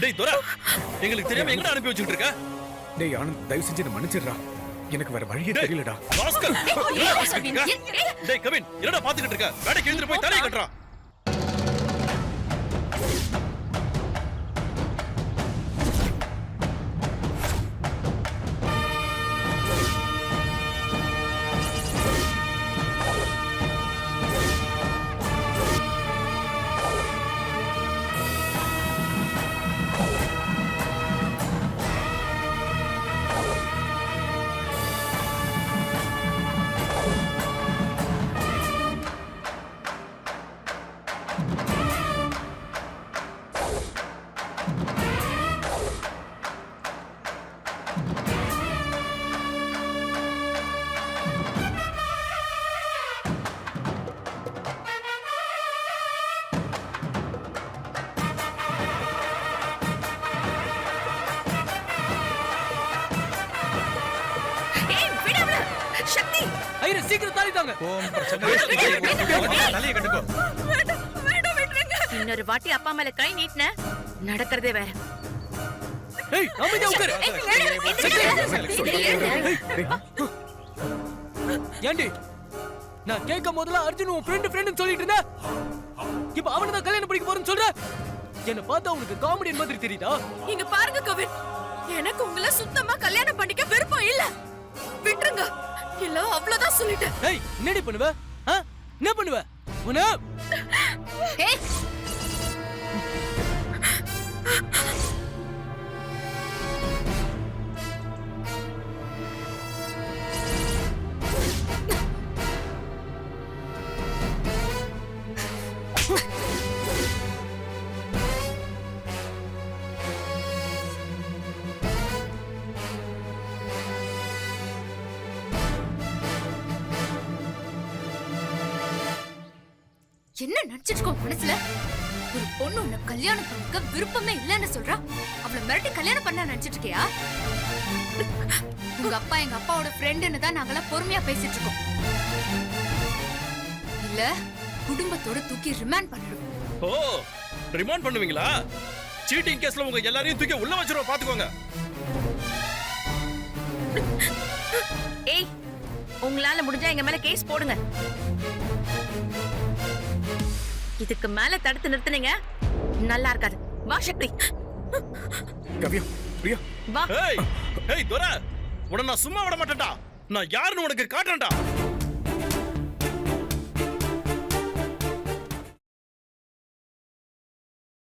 டேய் தோரா, எங்களுக்கு தெரியாம எங்கடா அனுப்பி வச்சிட்டு இருக்க? டேய் ஆனந்த், தயவு செஞ்சு என்ன மன்னிச்சிடுறா. எனக்கு வேற வழியே தெரியலடா. பாஸ்கர், என்னடா பாத்துக்கிட்டு இருக்க? டேய் கவின், என்னடா பாத்துக்கிட்டு இருக்க? வேலைக்கு எழுந்திரு போய் தலையை கட்டுறா. ஐயரே சீக்கிரம் தாளிட்டாங்க. ஓம் பிரச்சனை தலையை கட்டுக்கோ. இன்னொரு வாட்டி அப்பா மேல கை நீட்டின நடக்கிறதே வேற. ஏய் அமைதியா உட்காரு. ஏண்டி நான் கேட்கும் போதெல்லாம் அர்ஜுன் உன் ஃப்ரெண்ட் சொல்லிட்டு இருந்த, இப்ப அவனை தான் கல்யாணம் பண்ணிக்க போறேன்னு சொல்ற. என்ன பார்த்தா உனக்கு காமெடியன் மாதிரி தெரியுதா? இங்க பாருங்க கவின், எனக்கு உங்களை சுத்தமா கல்யாணம் பண்ணிக்க விருப்பம் இல்ல. விட்டுருங்க, இல்ல அவ்வளவுதான் சொல்லிட்டேன். ஏய் என்னடி பண்ணுவ? என்ன பண்ணுவ? உன ஏய் என்ன நினைச்சிட்டு மனசுல? ஒரு பொண்ணு உன்னை கல்யாணம் பண்ணிக்க விருப்பமே இல்லன்னு சொல்றா. அவளை மிரட்டி கல்யாணம் பண்ண நினைச்சிட்டு இருக்கியா? உங்க அப்பா எங்க அப்பாவோட ஃப்ரெண்டுன்னு தான் நாங்களாம் பொறுமையா பேசிட்டு இருக்கோம். இல்ல குடும்பத்தோட தூக்கி ரிமாண்ட் பண்ணிடுவோம். ஓ, ரிமாண்ட் பண்ணுவீங்களா? சீட்டிங் கேஸ்ல உங்க எல்லாரையும் தூக்கி உள்ள வச்சிருவோம், பாத்துக்கோங்க. ஏய், உங்களால முடிஞ்சா எங்க மேல கேஸ் போடுங்க. இதுக்கு மேல தடுத்து நிறுத்துனீங்க நல்லா இருக்காது. வா சக்தி. கவ்யா, பிரியா. வா. ஏய், ஏய் தோரா, உன்னை நான் சும்மா விட மாட்டேன்டா. நான் யாருன்னு உனக்கு காட்டுறேன்டா.